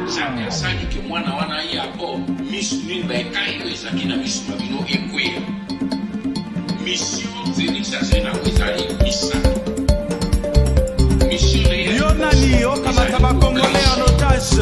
Zaki asali ke mwana wana ya po misu nini ba ekayo ezaki na misu mabino ekweya. Mission Félix Azena ezali misa. Mission Yonali okamata ba Congolais en otage.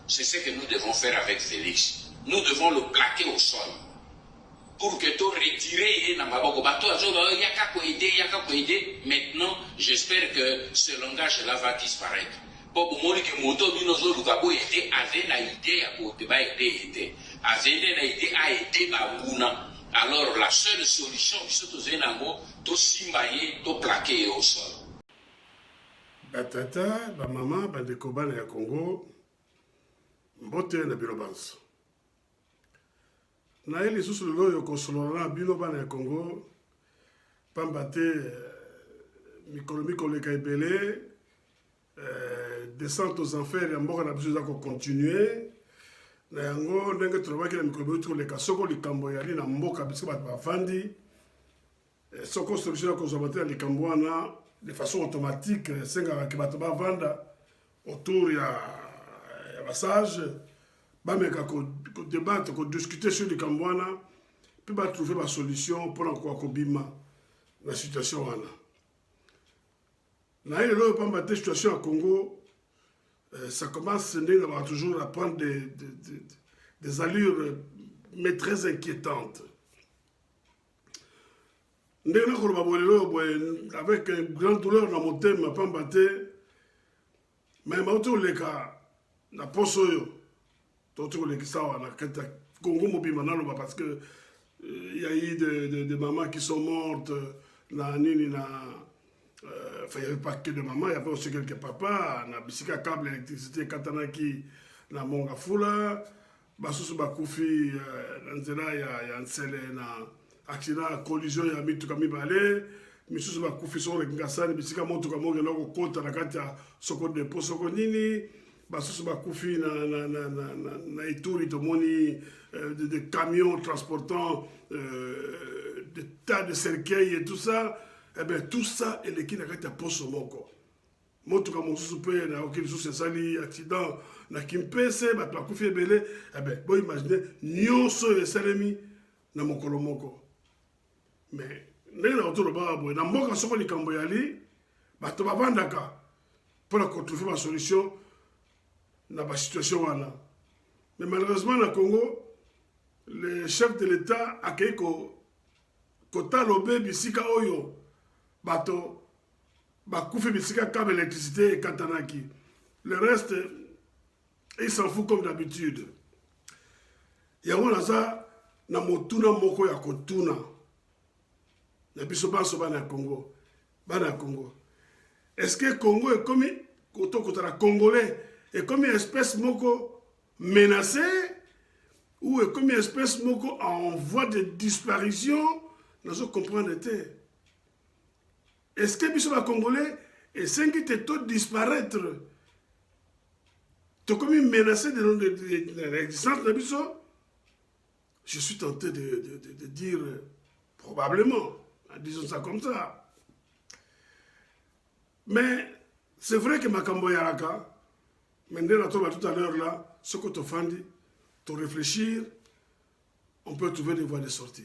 C'est ce que nous devons faire avec Félix. Nous devons le plaquer au sol. Pour que tu retires maintenant, j'espère que ce langage-là va disparaître. Pour moi, que moto binozo lukabo aider avec la idée à côté ba aider avec la idée à aider babuna. Alors la seule solution surtout zenango to simbaye to plaquer au sol. Batata, ba maman, ba de Kobana ya Congo. Mbote na bilobanso. Na eli susu loyo kosolola bilobana ya Congo pambate mikolo leka ebele descente aux enfers ya mboka na biso za ko continuer na yango ndenge tolobaki na mikolo to leka soko likambo yali na mboka biso ba bafandi soko solution ko zobate likambo wana de façon automatique senga ke bato bavanda autour ya passage, bameka ko débattre, ko discuter sur le Cambouana, puis ba trouver ma solution pour encore kobima la situation wana. Na ile lo pamba te situation au Congo, ça commence à toujours à prendre des allures mais très inquiétantes. Ndena ko ba bolelo avec une grande douleur dans mon thème pamba te mais mauto leka na poso yo toto le kisawa na kata Congo mobima naloba parce que il y a eu des mamans qui sont mortes na nini na enfin il y avait pas que de mamans, il y avait aussi quelques papas na bisika câble électricité katanaki na Mongafula basusu bakufi na nzela ya nsele na accident collision ya mituka mibale misusu bakufi so le ngasani bisika motuka monge loko kota na kati ya soko depo soko nini basusu bakufi na Ituri tomoni des camions transportant des tas de cercueils et tout ça. Eh bien tout ça est l'équipe de poso moko. Motuka mosusu pe na okili sous sali accident na kimpese bato bakufi ebele. Eh bien bon imaginez nyonso esalemi na mokolo moko. Mais ndenge na otolo ba boy na mboka soko likambo yali bato bavandaka pour qu'on trouve une solution dans la situation wana. Mais malheureusement, dans le Congo, le chef de l'État a créé kota lobe bisika oyo bato bakufi bisika câble électricité et katanaki. Le reste, il s'en fout comme d'habitude. Yango naza na motuna moko ya kotuna. Na biso baso bana Congo. Bana Congo. Est-ce que Congo est comme kota congolais et comme une espèce moko menacée ou comme une espèce moko en voie de disparition, nous allons comprendre. Est-ce que les Congolais et ceux qui te disparaître, tu comme menacé de l'existence de Bisso? Je suis tenté de dire probablement, disons ça comme ça. Mais c'est vrai que Makambo Yaraka, mais tout à l'heure là, ce que tu fais, tu réfléchir, on peut trouver des voies de sortie.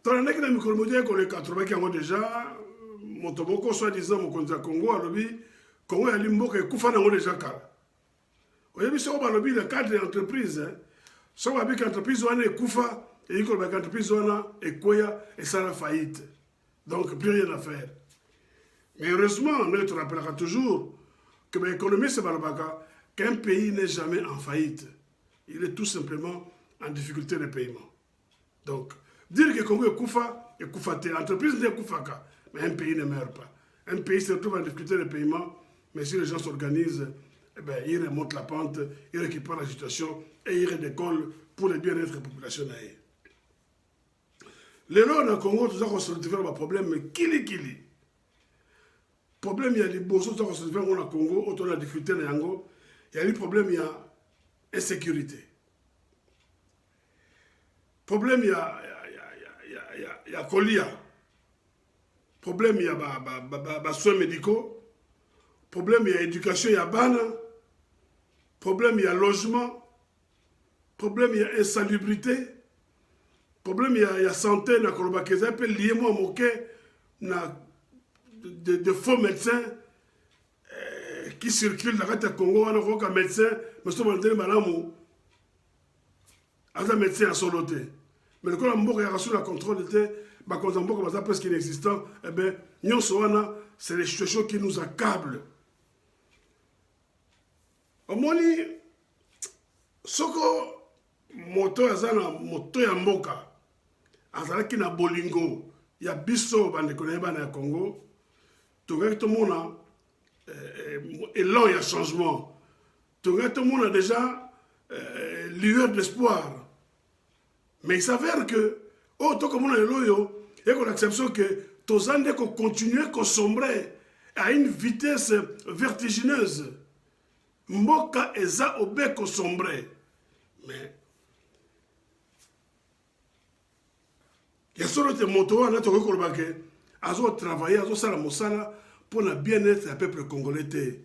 Dans l'année que nous avons les 80 qui ont déjà, mon toboko soi-disant, mon compte à Congo, à l'objet, Congo a l'imbo et Koufana ont déjà car. Vous avez vu, c'est le cadre d'entreprise. Si vous avez une entreprise, on est Koufa, et une entreprise, on est Koya, et ça a faillite. Donc, plus rien à faire. Mais heureusement, on te rappellera toujours que l'économie c'est qu'un pays n'est jamais en faillite. Il est tout simplement en difficulté de paiement. Donc, dire que le Congo est Koufa, l'entreprise n'est Koufaka, mais un pays ne meurt pas. Un pays se retrouve en difficulté de paiement, mais si les gens s'organisent, eh ben, ils remontent la pente, ils récupèrent la situation et ils redécollent pour le bien-être de la population. Les lois dans le Congo, tout ça, on se retrouve un problème, mais kili. Problème, il y a des bossos, tout ça, on se retrouve au Congo, autour de la difficulté de Yango, il y a des problèmes, il y a insécurité. Problème, il y a colia. Problème, il y a soins médicaux. Problème, il y a éducation, il y a bana. Problème, il y a logement. Problème, il y a insalubrité. Problème, il y a santé, il y a un peu lié moi de faux médecins qui circulent dans le Congo, on a un médecin, mais c'est un médecin à soloté. Mais quand on a reçu la contrôle, quand on a presque inexistant, eh bien, c'est les situations qui nous accablent. Au moins, soko moto ya mboka azalaki na bolingo ya biso bandeko na yeba na Congo tongaki tomona élan ya changement tongaki tomona déjà lueur d'espoir. Mais il s'avère que comme on a l'oyo et qu'on accepte que tozande qu'on continue qu'on sombrer à une vitesse vertigineuse. Mboka eza obeko sombrer. Mais il y a solo de moto na to ko lobake azo travailler azo sala mosala pour le bien-être du peuple congolais.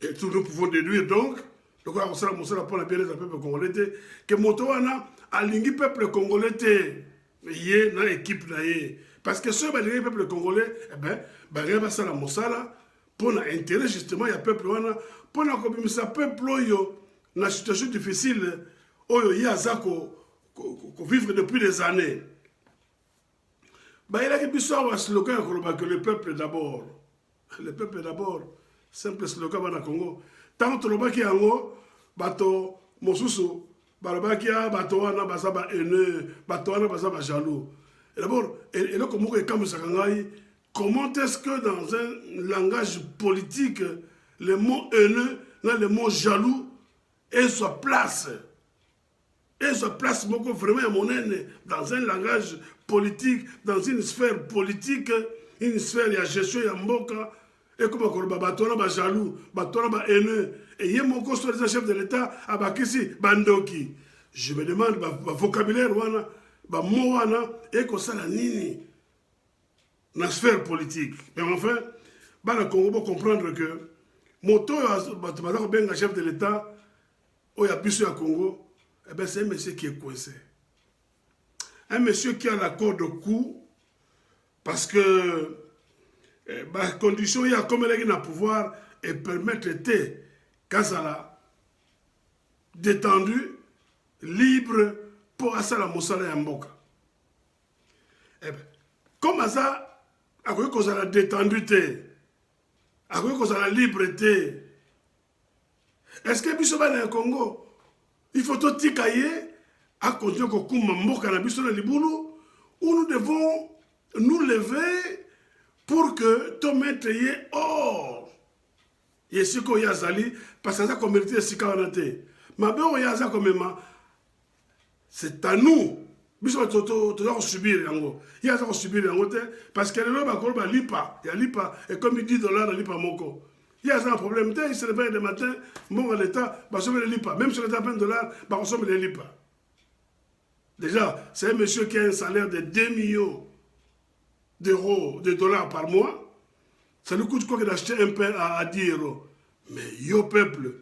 Et tout nous pouvons déduire donc le quoi sala mosala pour le bien-être du peuple congolais que moto wana alingi peuple congolais yé na équipe na yé parce que ce balingi peuple congolais eh ben ba sala mosala pour l'intérêt justement il y a peuple wana pour na kobimisa peuple yo na situation difficile oyo yazako ko vivre depuis des années. Bah il a que biso un slogan que le peuple d'abord. Le peuple d'abord, simple slogan dans le Congo. Tant que le baki yango bato mosusu balobaki bato wana bazaba haineux, bato wana bazaba jaloux. Et d'abord et là comme comme ça comment est-ce que dans un langage politique le mot haineux, le mot jaloux et sa place vraiment à mon aîné dans un langage politique, dans une sphère politique, une sphère de gestion de mboka, et comme on va jaloux, haineux, et il y a mon constat de chef de l'État, à Bakissi, Bandoki. Je me demande, vocabulaire, mot, et comme ça, la nini, dans la sphère politique. Mais enfin, le Congo va comprendre que, moto, chef de l'État, où il y a plus au Congo, eh bien, c'est un monsieur qui est coincé. Un monsieur qui a l'accord de coup, parce que la condition, il y a comme il a pouvoir et permettre d'être Kazala détendu, libre pour Asala Moussala et Mboka. Eh bien, comme ça, à quoi qu'on a détendu, à quoi qu'on a liberté, est-ce que Bissot va dans le Congo? Il faut tout tikaye à continuer à kuma mboka na biso na libulu où nous devons nous lever pour que tout mettre yé or. Yesiko yazali parce que ça comme mérite sika wanate. Mabe o yaza comme c'est à nous. Biso to subir yango. Yaza subir yango te parce que le ba ko ba lipa, ya lipa et comme $10 na lipa moko. Il y a un problème, il se réveille le matin, bon à l'État, bah sauver les lipas. Même si l'État a $20, bah on sauve les lipas. Déjà, c'est un monsieur qui a un salaire de 2 millions de dollars par mois. Ça lui coûte quoi que d'acheter un pain à 10 €. Mais yo peuple,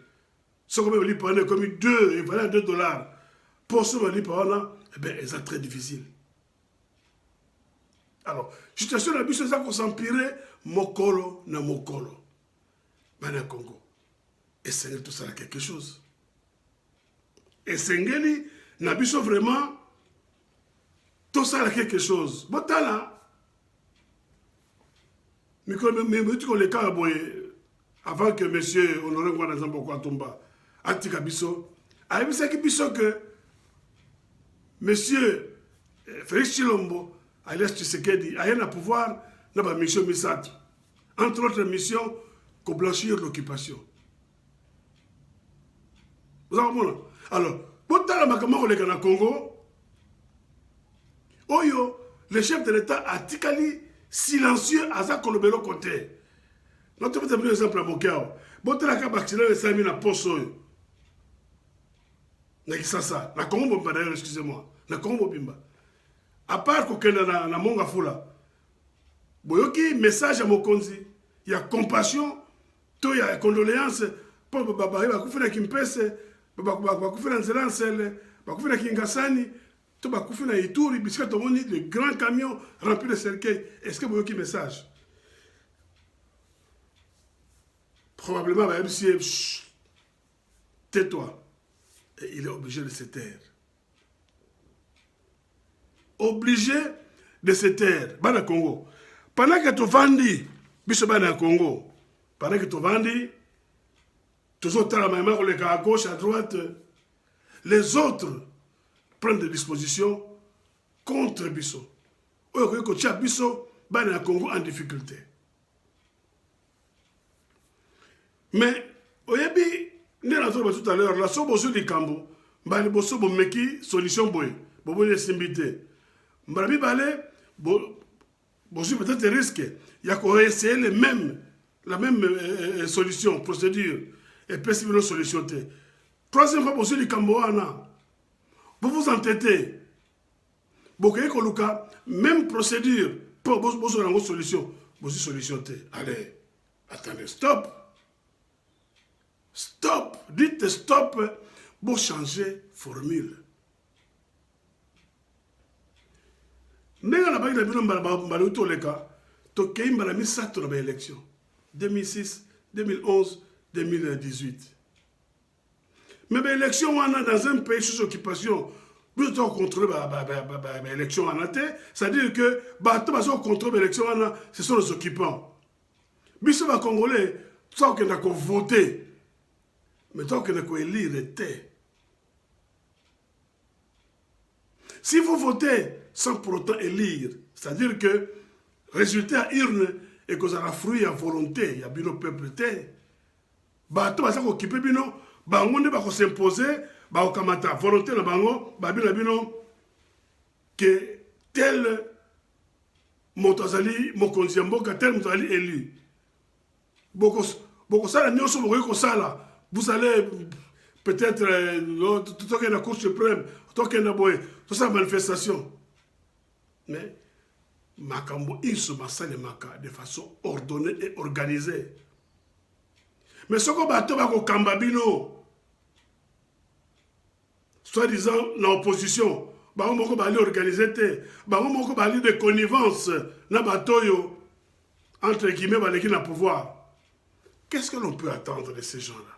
ce qu'on veut lipas, on est comme 2, il fallait $2. Pour sauver les lipas, eh bien, c'est très difficile. Alors, situation de la bise, c'est ça qu'on s'empirait, mokolo na mokolo. Bana Congo. Et c'est tout ça quelque chose. Et Sengeli n'a pas vraiment tout ça quelque chose. Botala. Mais tu connais les cas avant que monsieur Honoré Ngwana Zambo Kwatomba atika biso, a ebisaki biso que monsieur Félix Chilombo, alias Tshisekedi, a un pouvoir dans la mission Misato. Entre autres missions, pour blanchir l'occupation. Vous avez compris? Alors, pour la Makama au Congo, Oyo, le chef de l'État a tikali silencieux à sa kolobelo côté. Notre petit exemple à Mokao. Bon, la Kabakina et Sami na poso. Nakisasa, na Congo Bimba d'ailleurs, excusez-moi. Na Congo Bimba. À part que na Monga Fula. Boyoki message à Mokonzi. Il y a compassion, il y a condoléances. Pour Baba, il va kufina Kimpese, Baba kufina Nzelansele, Baba kufina Kingasani, tout va kufina Ituri, biscuit au monde, le grand camion rempli de cercueils. Est-ce que Boyoki message? Probablement, bah, tais-toi. Et il est obligé de se taire. Obligé de se taire. Bana Congo. Pendant que tu vendis, biso bana Congo, pendant que tu vendis, tous autres à gauche, à droite, les autres prennent des dispositions contre biso. Oyo ko tia biso bana Congo en difficulté. Mais oyebi ne la tout à l'heure, la sobozo di Kambo, bali boso bo meki solution boy, bobo ne simbité. Mbarabi balé bonjour, peut-être risque. Il y a essayer la même solution, procédure, et puis une solution. Troisième fois, bonjour, du Cambouana. Vous vous entêtez. Boké Koluka, même procédure, pour bonjour, une solution. Bonjour, solution. Allez, attendez, stop. Stop. Dites stop pour changer formule. Mais on a pas eu de temps, élection 2006, 2011, 2018. Mais l'élection, on a dans un pays sous occupation, plus de contrôler l'élection, c'est-à-dire que le contrôle de l'élection, ce sont les occupants. Mais ce va Congolais, tant qu'on a voté, mais tant qu'on a élire, si vous votez sans pour autant élire, c'est-à-dire que résultat urne et que vous avez fruit à volonté, il y a bien le peuple té. Bato va s'occuper bino, bango ne va s'imposer, ba okamata volonté na bango, ba bino que tel motazali mokonzi mboka tel motazali élu. Boko sala nyoso boko sala, vous allez peut-être tout que la Cour suprême, tout que la boy, tout ça manifestation. Mais Makambo il se masse de façon ordonnée et organisée. Mais ce qu'on va faire Kambabino, soi-disant l'opposition, on va aller organiser, on va aller de connivence entre guillemets qui n'a pouvoir. Qu'est-ce que l'on peut attendre de ces gens-là?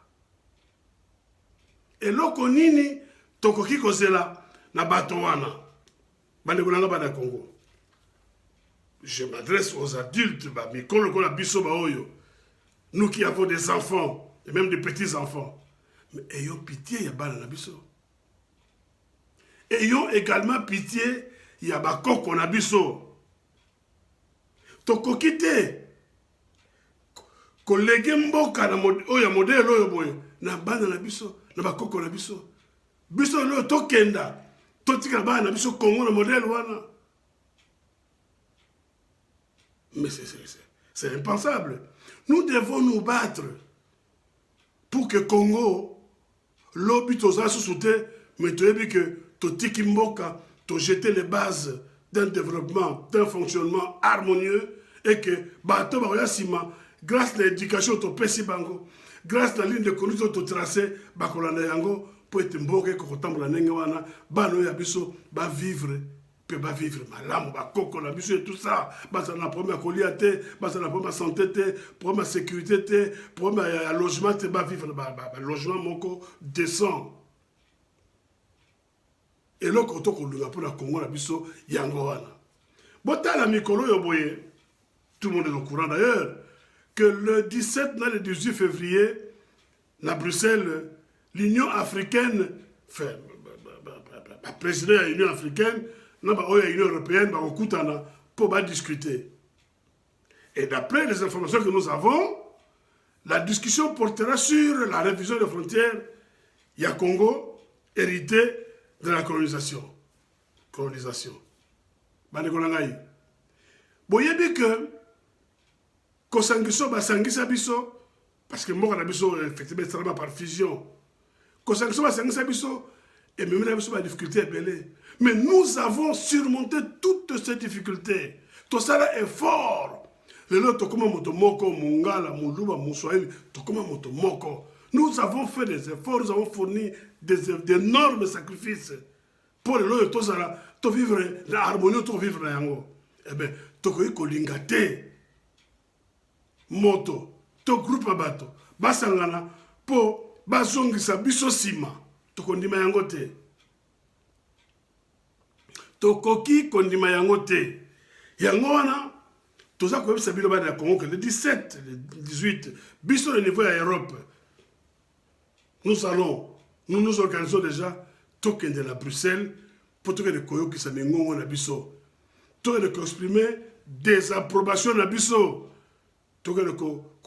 Et l'okonini, tokoki kozela na batowana, bandekolanga bana Congo. Je m'adresse aux adultes, nous qui avons des enfants, et même des petits-enfants. Mais ayons pitié, il y a bana biso. Ayons également pitié, il y a bakoko na biso. Tokokite, collègue mboka na oya modèle oyo boye, na bana na biso, na bakoko na biso. Biso lo tokenda, totika bana na biso Congo na modèle wana. Mais c'est impensable. Nous devons nous battre pour que Congo, l'obitosa sous-souté, mais tu as vu que Totiki Mboka, tu jeté les bases d'un développement, d'un fonctionnement harmonieux et que Bato Baroyasima, grâce à l'éducation de Pessi Bango, grâce à la ligne de conduite de tracé, Bakolana Yango, pour être Mboka, Kotambola Nengawana, Bano Yabiso, va vivre. Peut pas vivre malam, bakoko na biso et tout ça, basa na problème koliate, basa na problème santé, problème sécurité, problème logement, te ba vivre logement moko décent. Et là quand on l'a pour la Congo na biso yango wana. Bota la mikolo yo boye, tout le monde est au courant d'ailleurs que le 17 et le 18 février, à Bruxelles, l'Union africaine, enfin, le président de l'Union africaine, l'Union européenne, pour discuter. Et d'après les informations que nous avons, la discussion portera sur la révision des frontières ya Congo, hérité de la colonisation. Boyebi que Kosangiso basangisa biso parce que moi biso effectivement extrêmement par fusion. Kosangiso basangisa biso et même la biso ba difficulté belé. Mais nous avons surmonté toutes ces difficultés. Tout ça est fort. Le lot tokoma motomoko mungala muluba muswahili tokoma motomoko. Nous avons fait des efforts, nous avons fourni d'énormes sacrifices pour le lot de tout ça, to vivre la harmonie, to vivre la yango. Eh bien, to kolingate moto, to groupe bato, basangana po bazongisa biso sima, to kondima yango te. To koki kondima yango te. Yango wana, toza koyebisa bino bana ya Congo que le 17, le 18, biso le niveau de l'Europe. Nous nous organisons déjà, token de la Bruxelles, pour que les Koyo qui s'en mengongo na biso. Token de exprimer des approbations na biso. Token de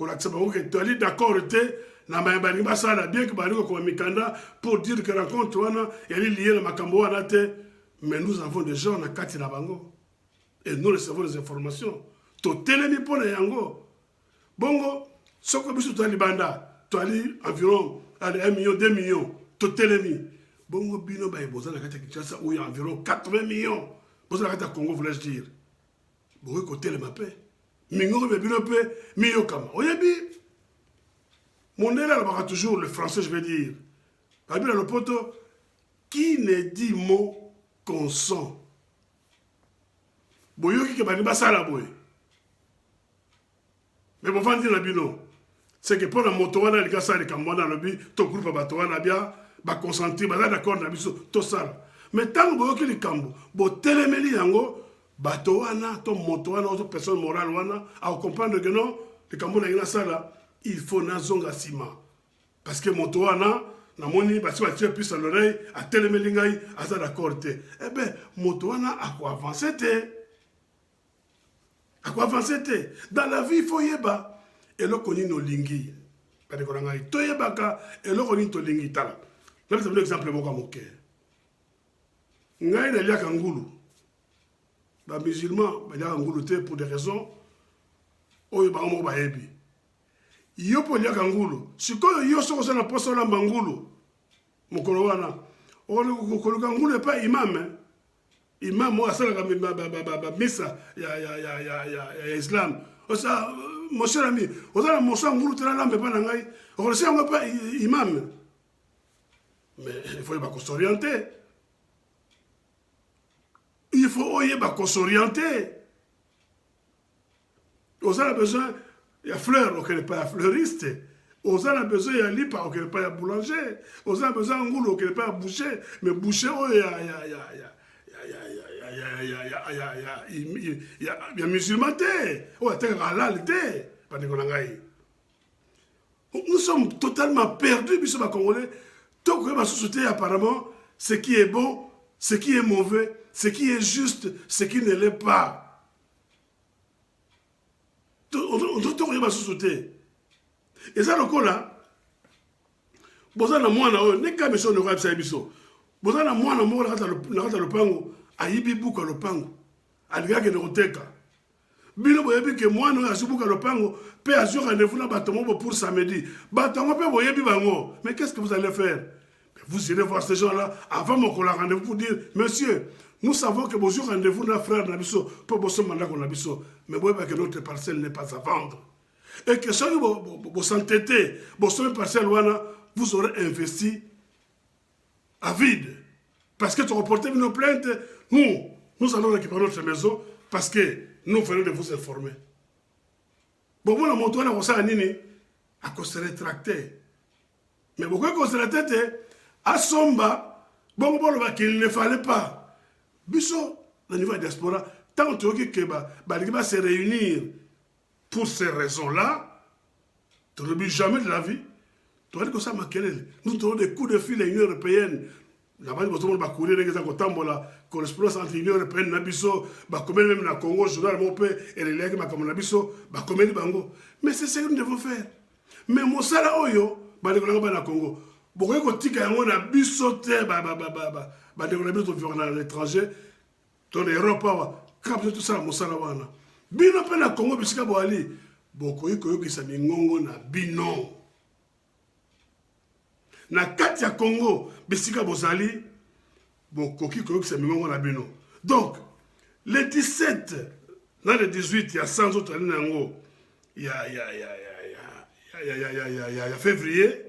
l'accepte que tu as dit d'accord était na mayambani basala bien que bali ko mikanda pour dire que rencontre wana yali lié na makambo wana te, mais nous avons des gens na kati na bango et nous recevons des informations. To telemi pona yango. Bongo soko biso to libanda, to ali environ 1 million, 2 millions, totelemi. Bongo bino ba eboza na kati ya Kinshasa où il y a environ 80 millions. Boza na kati ya Congo, voulais-je dire. Boye côté le mapé. Mingo be bino pe miyo kama. Oyebi. Mon élève va toujours le français, je vais dire. Babila le poto qui ne dit mot consent. Boyoki ke bani basala boye. Mais bon vendre la bino. C'est que pour la moto, les gars, ça, les Cambodgiens, le but, tout groupe, bien, consentir, d'accord, tout ça. Mais tant que les Cambodgiens, téléméli, batoana, ton motoana, autre personne morale, à comprendre que non, les Cambodgiens, ça là, il faut nazonga sima. Parce que motoana, na moni, parce que tu as plus à l'oreille, à téléméli, à ça d'accord. Eh bien, motoana, à quoi avancer? À quoi avancer? Dans la vie, il faut y aller. Et là, on a nos lingi. Parce que on a tout yebaka et là on a nos lingi tala. Là, c'est un exemple moi comme cœur. Ngai na liaka ngulu. Ba musulman, ba liaka ngulu te pour des raisons oyo ba mo ba yebi. Yo po liaka ngulu. Sikoyo yo soko sana poso la ngulu. Mokolo wana. O ko ngulu pas imam. Imam mo asala ka misa ya Islam. Osa mon cher ami, vous avez mon sang, vous avez l'âme, on ne sait pas imam. Mais il faut qu'on s'orienter. Il faut qu'on s'orienter. Vous avez besoin, il y a fleur, on ne connaît pas fleuriste. Vous avez besoin, il y a lipa, on ne connaît pas boulanger. Vous avez besoin, on ne connaît pas boucher. Mais boucher, il y a musulman. Nous sommes totalement perdus, nous sommes congolais. Tant que ma société, apparemment, ce qui est bon, ce qui est mauvais, ce qui est juste, ce qui ne l'est pas. On doit ma société. Et ça, le coup là, bozana mwana o ne ka mission no kabisa biso. Bozana mwana mo la le pango, ayibi buka le pango. Aliga ke no teka. Bino boyebi ke mwana o asibuka le pango, pe azur rendez-vous na batomo pour samedi. Batomo pe boyebi bango. Mais qu'est-ce que vous allez faire? Vous irez voir ces gens-là avant mon rendez-vous pour dire monsieur, nous savons que bonjour rendez-vous na frère na biso pour bosso mandat qu'on a biso, mais boyebi que notre parcelle n'est pas à vendre. Et que si vous s'entêtez, votre parcelle, vous aurez investi à vide. Parce que tu reportes nos plaintes, nous allons récupérer notre maison parce que nous venons de vous informer. Bon, moi, mon toit, on s'est nini, à cause de rétracter. Mais pourquoi qu'on se rétracte à Somba, bon, qu'il ne fallait pas. Bisso, le niveau de diaspora, tant que va se réunir. Pour ces raisons-là, Tu n'oublies jamais de la vie. Tu vas dire que ça m'a quel. Nous avons des coups de fil à l'Union européenne. Là-bas, nous avons courir la correspondance entre l'Union européenne et Nabiso, même le Congo, journal Mopé et les legs, Nabiso, Bango. Mais c'est ce que nous devons faire. Mais mon salaire, Oyo, le Congo. Beaucoup de tika yango na biso te ba de la biso vivre à l'étranger dans l'Europe quand tout ça mosala wana bino pe na Congo bisika boali beaucoup ko sa mingongo na bino na kati ya Congo bisika bozali beaucoup ko sa mingongo na bino donc le 17 dans le 18 il y a 100 autres années yango il y a février.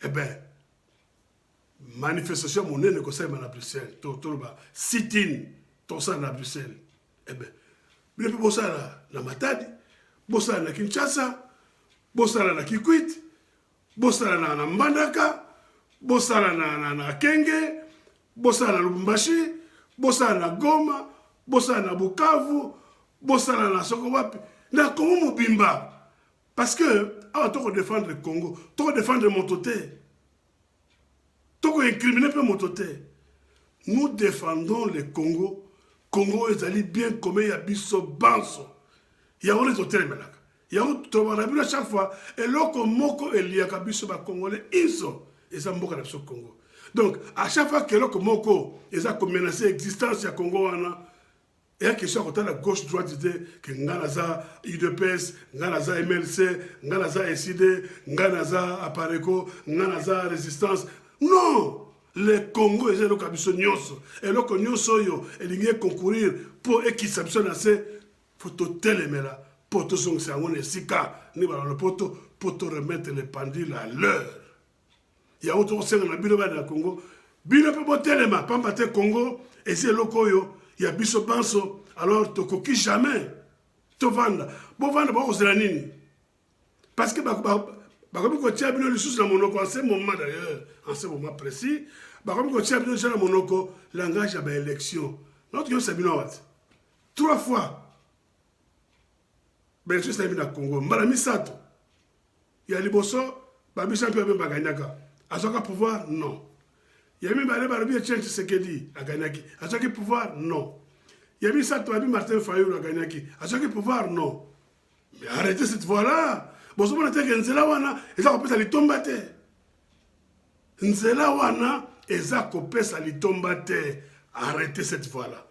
Eh bien, manifestation monnaie ne concerne pas à Bruxelles. Sit-in, tout ça à Bruxelles. Eh bien, mais puis bossa na Matadi, bossa na Kinshasa, bossa na Kikwit, bossa na Mbandaka, bossa na Kenge, bossa na Lubumbashi, bossa na Goma, bossa na Bukavu, bossa na Sokowapi, na Congo Mobimba. Parce que, tu vas défendre le Congo, tu vas défendre mon toté. Tu vas incriminer mon toté. Nous défendons le Congo. Congo est allé bien comme il y a biso banso. Il y a un hôtel melaka. Il y a un à chaque fois. Et lorsque moko il y a biso ba congolais iso et ça mboka na biso Congo. Donc à chaque fois que lorsque moko ils a menacé l'existence ya Congo wana. Et la question à la gauche-droite disait que Nganaza UDPS, Nganaza MLC, Nganaza SID, Nganaza Apareco, Nganaza Résistance. Non! Le Congo est le Kabiso Nyonso. Et le Nyonso, il y a concourir pour équilibre assez. Pour te téléméla, pour te son sangon et sika, ni le poto, pour te remettre les pendules à l'heure. Il y a autre chose dans le Congo. Bino peut botter les mains, pas battre Congo, et c'est le Koyo. Il y a biso banso, alors tu coquilles jamais. Tu vends. Bon, vendre, bon, c'est la nini. Parce que, comme tu as bien le sous dans mon en ce moment d'ailleurs, en ce moment précis, comme tu as bien dans mon langage à l'élection. Notre c'est bien 3 fois. Ben, je suis à Congo. Mbalami Sato. Il y a les bossons, Babi Champion Baganyaka. À ce pouvoir, non. Il y a mis Barabi et Tchench Sekedi à Gagnaki. À chaque pouvoir, non. Il y a mis Sato Abi Martin Fayou à Gagnaki. À chaque pouvoir, non. Mais arrêtez cette voie-là. Bon, ce moment, Nzela Wana, et ça kopesa litomba te. Nzela Wana, et ça kopesa litomba te. Arrêtez cette voie-là.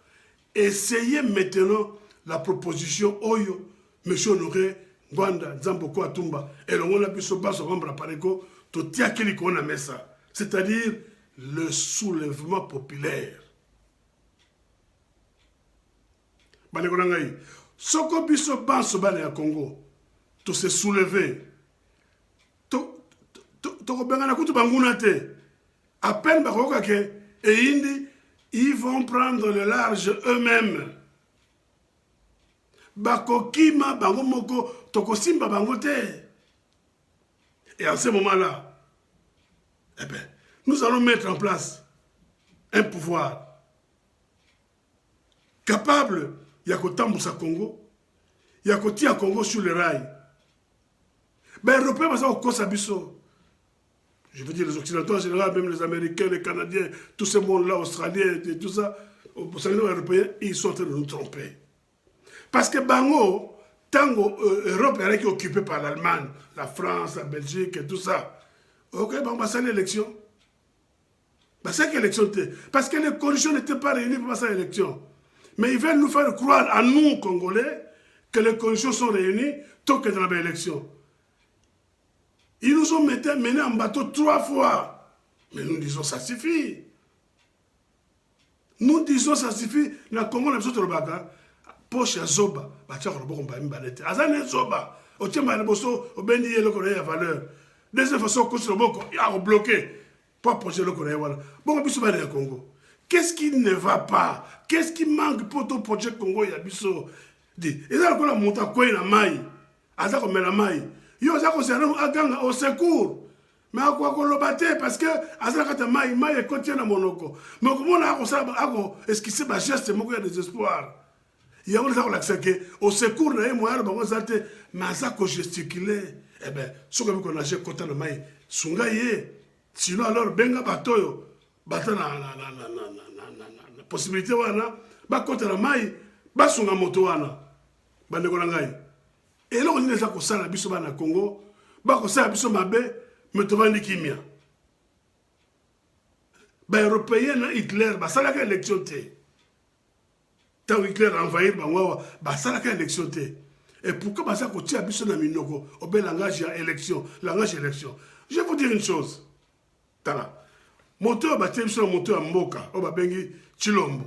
Essayez maintenant la proposition Oyo, M. Honoré, Gwanda, Nzamboko Atumba, et le monde a pu se battre sur Rambra Pareko, tout tia qui qu'on a mis ça. C'est-à-dire, le soulèvement populaire. Soko biso banso bale ya Congo, to se soulever, to bengana kutu banguna te, à peine bakoka ke, et indi, ils vont prendre le large eux-mêmes. Bakokima bango moko, toko simba bango te. Et en ce moment-là, eh bien, nous allons mettre en place un pouvoir capable, il y a qu'au Tamboussa Congo, il y a qu'au Tia Congo sur le rail. Ben, les Européens, je veux dire les Occidentaux en général, même les Américains, les Canadiens, tous ces mondes-là, Australiens, et tout ça, les Européens, ils sont en train de nous tromper. Parce que Bango, Tango, Europe est occupée par l'Allemagne, la France, la Belgique et tout ça. Ok, bon, bah, c'est l'élection. Bah, c'est l'élection. Parce que les conditions n'étaient pas réunies pour passer à l'élection. Mais ils veulent nous faire croire à nous, Congolais, que les conditions sont réunies tant que dans l'élection. Ils nous ont menés en bateau 3 fois. Mais nous disons ça suffit. Nous disons ça suffit. Dans le Congo, nous avons dit poche ya zoba, batia ko boko mbami balete. Azane zoba, o tiamba na boso, o bendi yelo ko ya valeur. Deuxième façon ko sur boko, ya ko bloquer. Pas projet le Corée voilà. Bon biso ba na Congo. Qu'est-ce qui ne va pas? Qu'est-ce qui manque pour ton projet Congo ya biso? Dit, et là ko la monta ko na mai. Aza ko mena mai. Yo za ko sera aganga au secours. Mais à quoi qu'on le battait parce que aza kata mai e kotia na monoko. Mais comment on a ko ça ako esquisser ba geste moko ya désespoir. Il y a un au secours, mais ça gesticulé. eh bien, ce que vous avez côté de maï, sungaye, sinon alors, benga batoyo, bata na possibilité wana, ba côté de maï, ba sunga moto wana, ba nekolangai. Et là, on est là pour ça, la biso na Congo, ba ko ça biso mabe, mais to vandi kimia. Ba européen na Hitler, ba ça la élection té. Tant Hitler a envahi ba ngwa, ba ça la élection té. Et pourquoi bah ça côté à biso na minoko au bel langage à élection, langage élection. Je vais vous dire une chose. Tala. Moteur batté biso moteur à Mboka, au ba bengi Chilombo.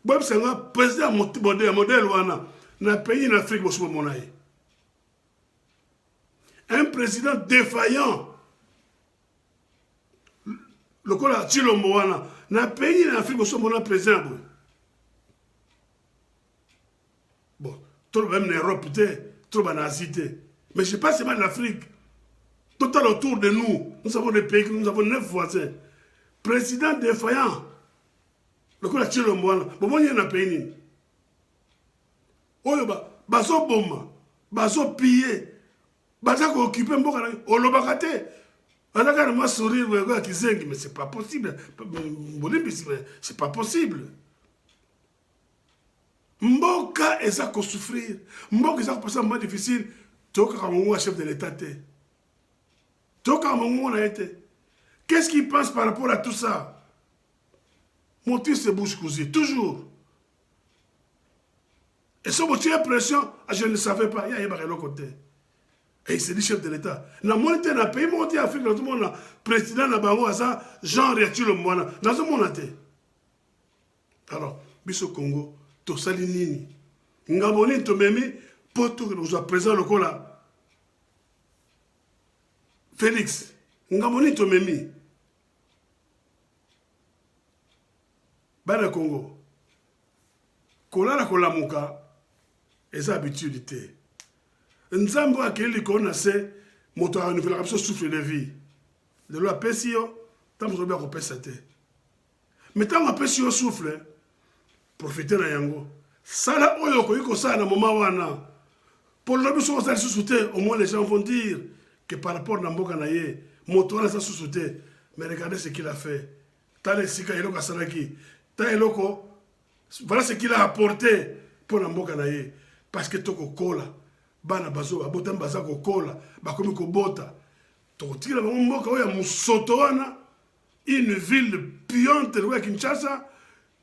Bob c'est un président modèle wana na pays en Afrique bosso monaï. Un président défaillant. Le cola Chilombo wana na pays en Afrique bosso monaï président. Bon, trop même en Europe, trop en Asie. Mais je ne sais pas seulement l'Afrique. Tout autour de nous, nous avons des pays, nous avons 9 voisins. Président défaillant. Le coup de Chilombo, bon, il y a un pays. Oyo baso bomba, baso piller, baso occuper mboka na olobakate. Alaka na moi sourire ouais kizengi mais c'est pas possible. C'est pas possible. Mboka eza ko souffrir. Mboka eza ko passer un moment difficile. Toka kamongo chef de l'état té. Toka kamongo na été. Qu'est-ce qu'il pense par rapport à tout ça? Mon fils se bouche cousue toujours. Et si on tire pression, je ne savais pas, il y a un côté. Et il s'est dit chef de l'État. Dans mon État, dans le pays, mon Afrique, dans tout le monde, président de la Jean Réactu le Moana, dans tout le monde. Alors, biso Congo, to salinini. Ngaboni to memi, poto que nous a présent le cola. Félix, ngaboni to memi. Bana Congo. Kola la kola muka. Et ça habitude. Nzambo akeli kona se moto a nouvelle rapso souffle de vie. De loi pesio, tant vous avez repensé. Mais tant que pesio souffle, profitez na yango. Sala oyo ko yiko sa na moma wana. Pour le biso ça sous-souté, au moins les gens vont dire que par rapport à mboka na ye, moto na sa sous-souté, mais regardez ce qu'il a fait. Tale sika eloko salaki, ta eloko voilà ce qu'il a apporté pour la mboka na ye. Parce que toko kola, bana bazo, abotam baza ko kola, bakomi ko bota. Toko tira bango mboka oya musoto wana, une ville puante de Kinshasa,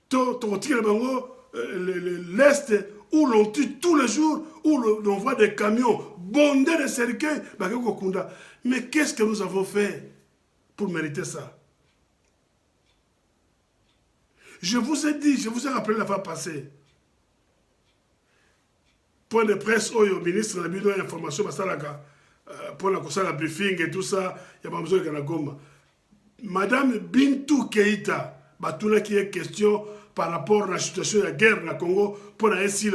toko tira bango l'est où l'on tue tous les jours, où l'on voit des camions bondés de cercueils, bakoko kunda. Mais qu'est-ce que nous avons fait pour mériter ça? Je vous ai dit, je vous ai rappelé la fois passée. Point de presse, au ministre de la information, pour la briefing et tout ça, il y a pas besoin de la gomme. Madame Bintou Keïta, qui est question par rapport à la situation de la guerre dans le Congo, pour la SI,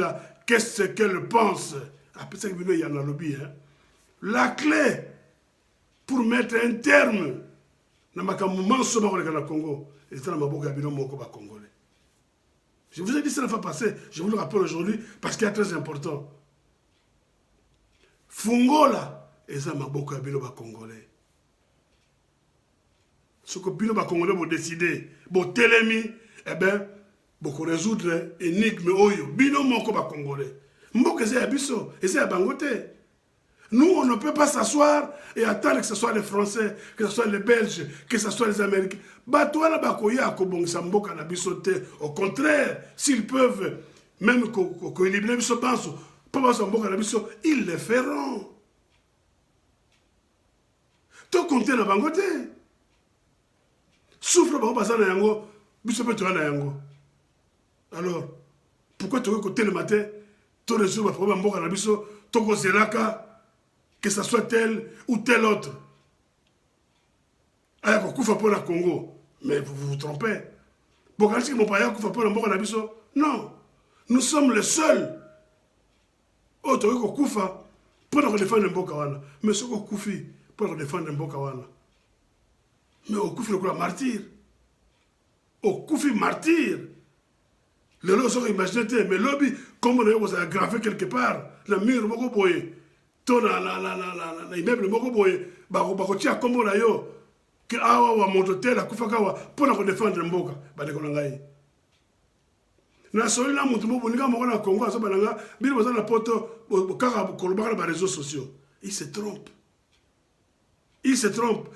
qu'est-ce qu'elle pense? Après ça, il y a un lobby. La clé pour mettre un terme dans le Congo, c'est dans le Congo. Je vous ai dit ça la fois passée, je vous le rappelle aujourd'hui parce qu'il est très important. Fungola, et ça m'a beaucoup habillé au Congolais. Ce que Bino Congolais vont décider, vont télémi, eh bien, beaucoup résoudre énigme oyo. Bino moko Congolais. Mboka c'est abisso, et c'est à Bangote. Nous, on ne peut pas s'asseoir et attendre que ce soit les Français, que ce soit les Belges, que ce soit les Américains. Au contraire, s'ils peuvent, même ils le feront. Tout compter dans Bangote. Souffle par yango, alors, pourquoi tu veux côté le matin, tu résoudre le problème que ce soit tel ou tel autre. Congo. Mais vous vous trompez. Non. Nous sommes les seuls. Pour défendre Mboka. Mais ce qu'on koufi pour défendre Mboka. Mais au koufi le martyr. Au koufi martyr. Les lois sont imaginés. Mais lobby, comme on a gravé quelque part, le mur, to na immeuble moko boye bakotia kombo na yo ke awa wa moto te la kufaka wa pona ko défendre mboka bandeko na ngai na soli na mutu moko ninga moko na Congo aso bananga bili boza na poto kaka kolobaka na réseaux sociaux. Il se trompe. Il se trompe.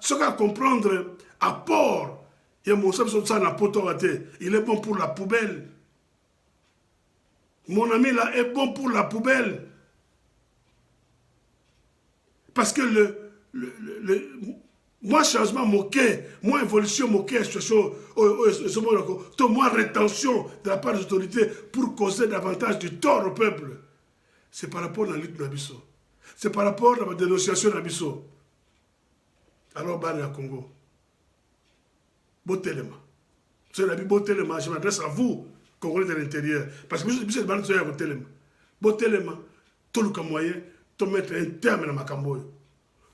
Ce qu'à comprendre apport il y a mon ça na poto wate, il est bon pour la poubelle. Mon ami là est bon pour la poubelle. Parce que moi changement moqué, moi évolution moqué, moi rétention de la part des autorités pour causer davantage du tort au peuple. C'est par rapport à la lutte d'Abisso. C'est par rapport à la dénonciation d'Abisso. Alors, Bani à Congo. Botelema. C'est la Botelema, je m'adresse à vous, Congolais de l'intérieur. Parce que je suis Bani à Botelema. Botelema, tout le moyen, tout mettre un terme dans ma camboy.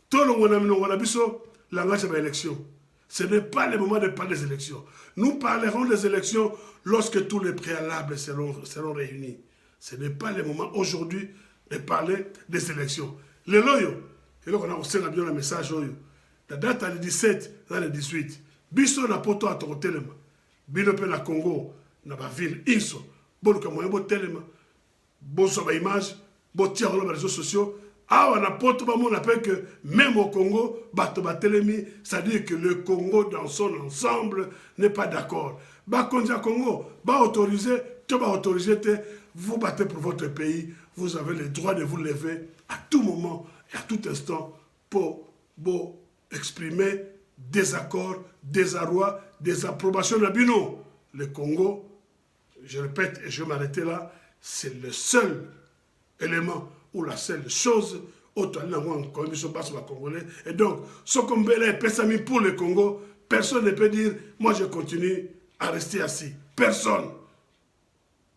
Tout le monde a Abisso. Langage de l'élection. Ce n'est pas le moment de parler des élections. Nous parlerons des élections lorsque tous les préalables seront réunis. Ce n'est pas le moment aujourd'hui de parler des élections. Le loyo, et là on a aussi bien un message. La date est le 17, dans le 18. Biso na poto à Torotelema. Bino pe na Congo, na ba ville Inso. Bon comme moi, bon telema. Bon sur ma image, bon tiens dans les réseaux sociaux. Ah, on a pas tout le monde appelle que même au Congo, c'est-à-dire que le Congo dans son ensemble n'est pas d'accord. Quand le Congo va autoriser, vous battez pour votre pays, vous avez le droit de vous lever à tout moment et à tout instant pour exprimer désaccord, désarroi, désapprobation de Bino. Le Congo, je répète et je vais m'arrêter là, c'est le seul élément ou la seule chose congolais. Et donc, ce qu'on veut pesami pour le Congo, personne ne peut dire, moi je continue à rester assis. Personne.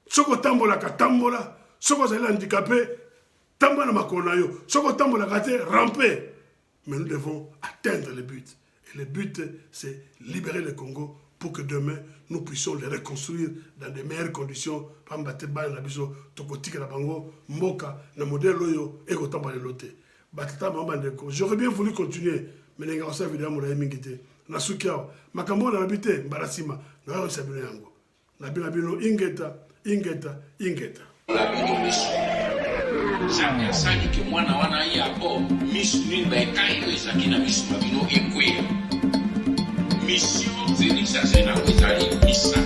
Ce qu'on tambola, tambola, ce qu'on est handicapé, tambola makonayo, ce qu'on tambola, ramper. Mais nous devons atteindre le but. Et le but, c'est libérer le Congo pour que demain, nous puissions le reconstruire dans de meilleures conditions. J'aurais bien voulu continuer, mais les gars, vidéo, mon ami, Nasukiao, Makambo, na habité, Barasima, na Sabine Yango. Na Binabino, Ingeta. Sani ke mwana wana ya po misu ni ba kayo ezakina misu mabino ekwe mission Félix Azena ezali misa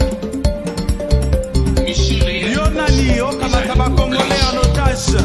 mission Yonali okamata ba Congolais en otage.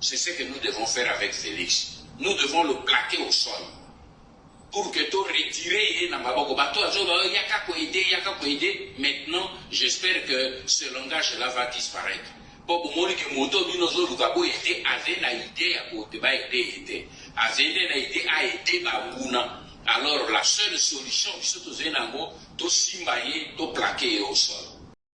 C'est ce que nous devons faire avec Félix. Nous devons le plaquer au sol. Pour que tu retires maintenant, j'espère que ce langage-là va disparaître. Alors la seule solution, c'est de plaquer au sol.